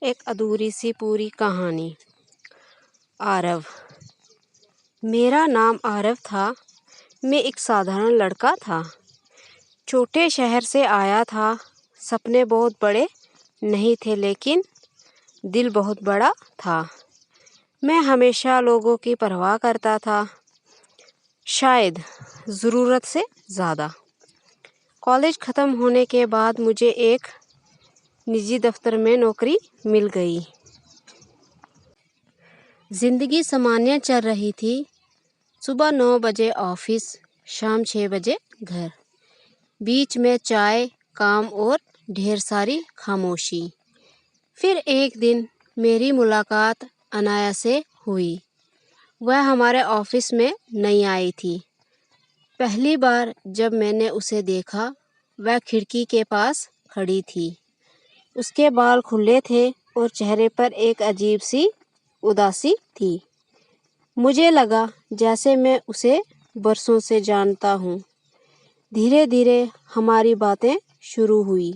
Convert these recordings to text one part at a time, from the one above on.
ایک ادھوری سی پوری کہانی۔ آرو۔ میرا نام آرو تھا۔ میں ایک سادھارن لڑکا تھا۔ چھوٹے شہر سے آیا تھا۔ سپنے بہت بڑے نہیں تھے لیکن دل بہت بڑا تھا۔ میں ہمیشہ لوگوں کی پرواہ کرتا تھا، شاید ضرورت سے زیادہ۔ کالج ختم ہونے کے بعد مجھے ایک نجی دفتر میں نوکری مل گئی۔ زندگی سمانیہ چل رہی تھی۔ صبح 9 بجے آفس، شام 6 بجے گھر۔ بیچ میں چائے، کام اور ڈھیر ساری خاموشی۔ پھر ایک دن میری ملاقات عنایا سے ہوئی۔ وہ ہمارے آفس میں نئی آئی تھی۔ پہلی بار جب میں نے اسے دیکھا، وہ کھڑکی کے پاس کھڑی تھی۔ اس کے بال کھلے تھے اور چہرے پر ایک عجیب سی اداسی تھی۔ مجھے لگا جیسے میں اسے برسوں سے جانتا ہوں۔ دھیرے دھیرے ہماری باتیں شروع ہوئی۔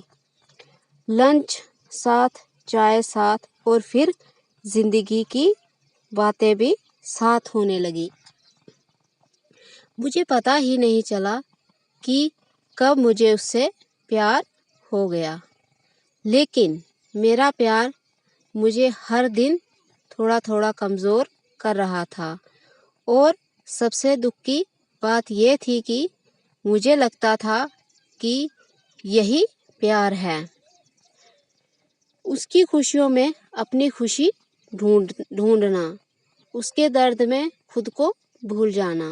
لنچ ساتھ، چائے ساتھ اور پھر زندگی کی باتیں بھی ساتھ ہونے لگی۔ مجھے پتہ ہی نہیں چلا کہ کب مجھے اس سے پیار ہو گیا، لیکن میرا پیار مجھے ہر دن تھوڑا تھوڑا کمزور کر رہا تھا، اور سب سے دکھ کی بات یہ تھی کہ مجھے لگتا تھا کہ یہی پیار ہے۔ اس کی خوشیوں میں اپنی خوشی ڈھونڈنا، اس کے درد میں خود کو بھول جانا،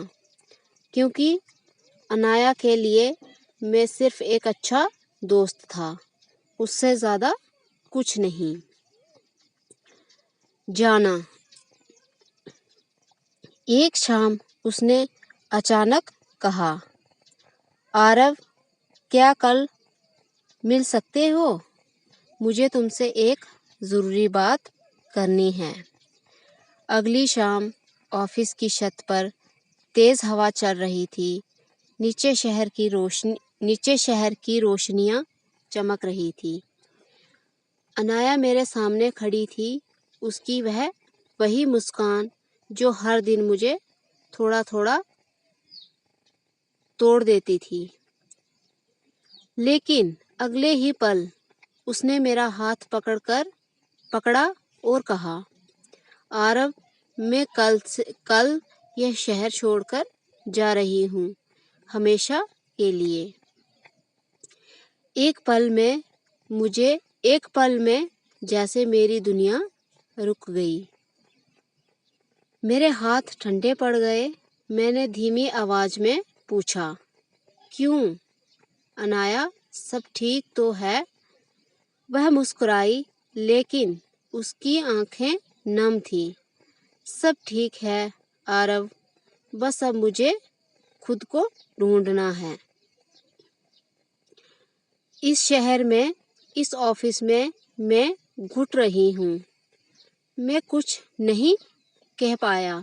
کیونکہ عنایا کے لیے میں صرف ایک اچھا دوست تھا، اس سے زیادہ کچھ نہیں۔ جانا۔ ایک شام اس نے اچانک کہا، آرو، کیا کل مل سکتے ہو؟ مجھے تم سے ایک ضروری بات کرنی ہے۔ اگلی شام آفس کی چھت پر تیز ہوا چل رہی تھی۔ نیچے شہر کی روشنیاں چمک رہی تھی۔ عنایا میرے سامنے کھڑی تھی۔ اس کی وہی مسکان جو ہر دن مجھے تھوڑا تھوڑا توڑ دیتی تھی۔ لیکن اگلے ہی پل اس نے میرا ہاتھ پکڑا اور کہا، آرو، میں کل یہ شہر چھوڑ کر جا رہی ہوں، ہمیشہ کے لیے۔ ایک پل میں جیسے میری دنیا رک گئی۔ میرے ہاتھ ٹھنڈے پڑ گئے۔ میں نے دھیمی آواز میں پوچھا، کیوں عنایا، سب ٹھیک تو ہے؟ وہ مسکرائی، لیکن اس کی آنکھیں نم تھیں۔ سب ٹھیک ہے آرو، بس اب مجھے خود کو ڈھونڈنا ہے۔ اس شہر میں، اس آفس میں گھٹ رہی ہوں۔ میں کچھ نہیں کہہ پایا۔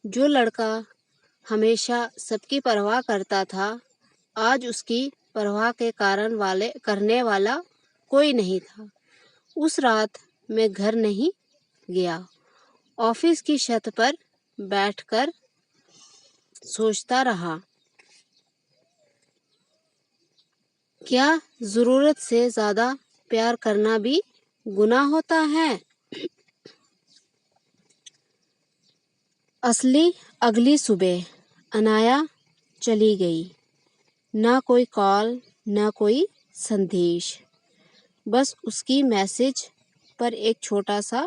جو لڑکا ہمیشہ سب کی پرواہ کرتا تھا، آج اس کی پرواہ کرنے والا کوئی نہیں تھا۔ اس رات میں گھر نہیں گیا۔ آفس کی چھت پر بیٹھ کر سوچتا رہا، کیا ضرورت سے زیادہ پیار کرنا بھی گناہ ہوتا ہے؟ اگلی صبح عنایا چلی گئی۔ نہ کوئی کال، نہ کوئی سندیش، بس اس کی میسج پر ایک چھوٹا سا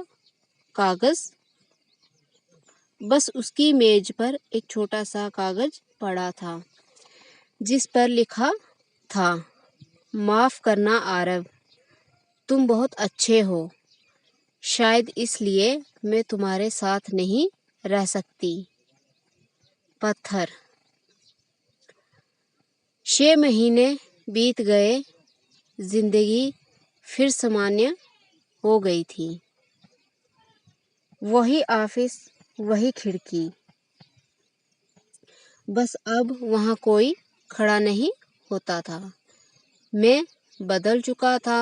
کاغذ پڑا تھا، جس پر لکھا تھا، معاف کرنا آرو، تم بہت اچھے ہو، شاید اس لیے میں تمہارے ساتھ نہیں رہ سکتی۔ پتھر۔ 6 مہینے بیت گئے۔ زندگی پھر سمانیہ ہو گئی تھی۔ وہی آفس، وہی کھڑکی، بس اب وہاں کوئی کھڑا نہیں ہوتا تھا۔ میں بدل چکا تھا۔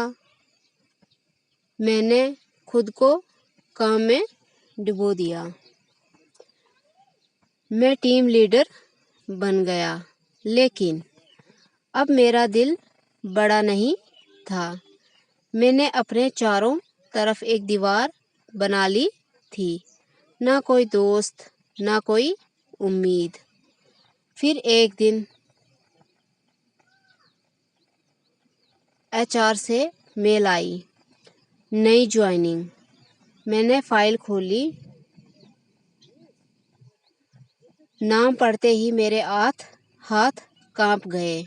میں نے خود کو کام میں ڈبو دیا۔ میں ٹیم لیڈر بن گیا، لیکن اب میرا دل بڑا نہیں تھا۔ میں نے اپنے چاروں طرف ایک دیوار بنا لی تھی، نہ کوئی دوست، نہ کوئی امید۔ پھر ایک دن HR سے میل آئی، نئی جوائننگ۔ میں نے فائل کھولی، نام پڑھتے ہی میرے ہاتھ کانپ گئے۔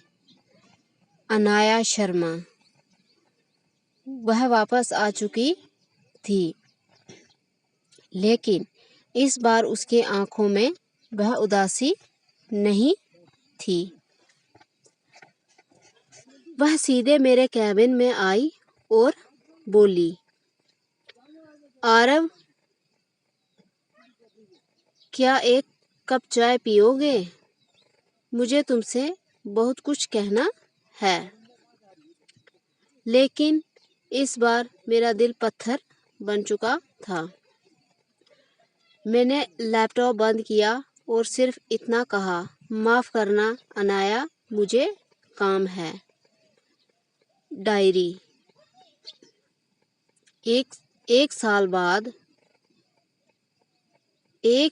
انایا شرما۔ وہ واپس آ چکی تھی، لیکن اس بار اس کی آنکھوں میں وہ اداسی نہیں تھی۔ وہ سیدھے میرے کیبن میں آئی اور بولی، آرو، کیا ایک کپ چائے پیو گے؟ مجھے تم سے بہت کچھ کہنا ہے۔ لیکن اس بار میرا دل پتھر بن چکا تھا۔ میں نے لیپ ٹاپ بند کیا اور صرف اتنا کہا، معاف کرنا انایا، مجھے کام ہے۔ ڈائری۔ ایک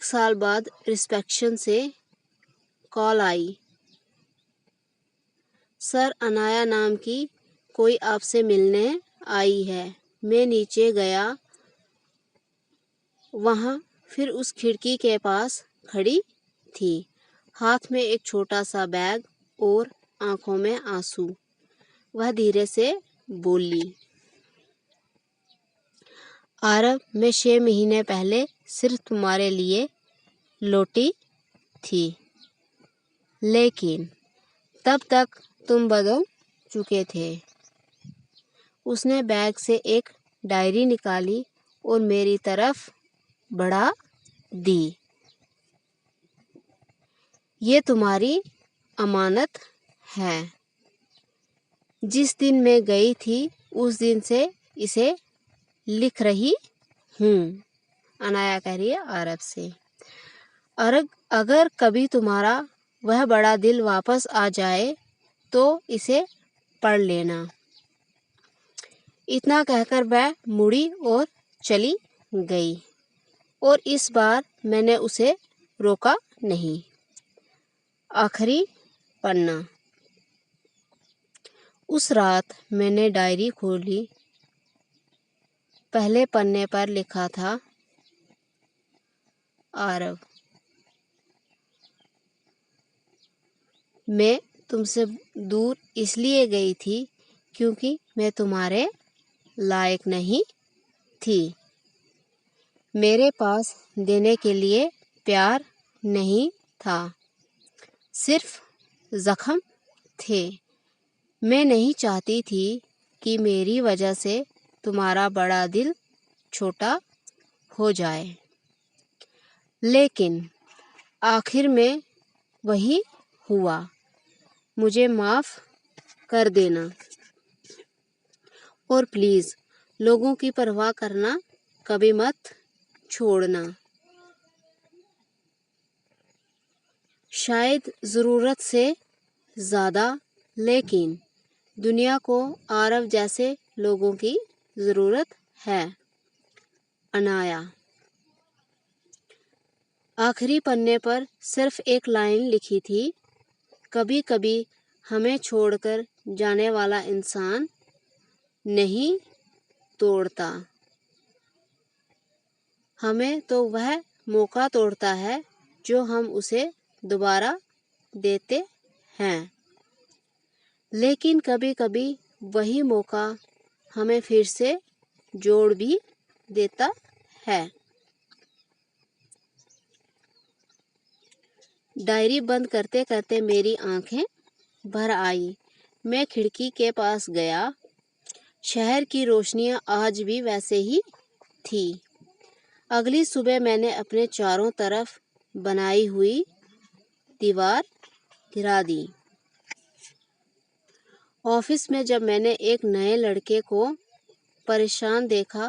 سال بعد ریسپشن سے کال آئی، سر انایا نام کی کوئی آپ سے ملنے آئی ہے۔ میں نیچے گیا، وہاں پھر اس کھڑکی کے پاس کھڑی تھی، ہاتھ میں ایک چھوٹا سا بیگ اور آنکھوں میں آنسو۔ وہ دھیرے سے بولی، آرو، میں 6 مہینے پہلے صرف تمہارے لیے لوٹی تھی، لیکن تب تک تم بدل چکے تھے۔ اس نے بیگ سے ایک ڈائری نکالی اور میری طرف بڑھا دی۔ یہ تمہاری امانت ہے۔ جس دن میں گئی تھی اس دن سے اسے لکھ رہی ہوں۔ انایا کہہ رہی ہے آرو سے، اگر کبھی تمہارا وہ بڑا دل واپس آ جائے تو اسے پڑھ لینا۔ اتنا کہہ کر وہ مڑی اور چلی گئی، اور اس بار میں نے اسے روکا نہیں۔ آخری پنا۔ اس رات میں نے ڈائری کھولی، پہلے پنے پر لکھا تھا، آرو، میں تم سے دور اس لیے گئی تھی کیونکہ میں تمہارے لائق نہیں تھی۔ میرے پاس دینے کے لیے پیار نہیں تھا، صرف زخم تھے۔ میں نہیں چاہتی تھی کہ میری وجہ سے تمہارا بڑا دل چھوٹا ہو جائے، لیکن آخر میں وہی ہوا۔ مجھے معاف کر دینا، اور پلیز لوگوں کی پرواہ کرنا کبھی مت چھوڑنا۔ شاید ضرورت سے زیادہ، لیکن دنیا کو آرو جیسے لوگوں کی ضرورت ہے۔ انایا۔ آخری پنے پر صرف ایک لائن لکھی تھی، کبھی کبھی ہمیں چھوڑ کر جانے والا انسان نہیں توڑتا، ہمیں تو وہ موقع توڑتا ہے جو ہم اسے دوبارہ دیتے ہیں۔ لیکن کبھی کبھی وہی موقع ہمیں پھر سے جوڑ بھی دیتا ہے۔ ڈائری بند کرتے کرتے میری آنکھیں بھر آئیں۔ میں کھڑکی کے پاس گیا۔ شہر کی روشنیاں آج بھی ویسے ہی تھیں۔ اگلی صبح میں نے اپنے چاروں طرف بنائی ہوئی دیوار گرا دی۔ آفس میں جب میں نے ایک نئے لڑکے کو پریشان دیکھا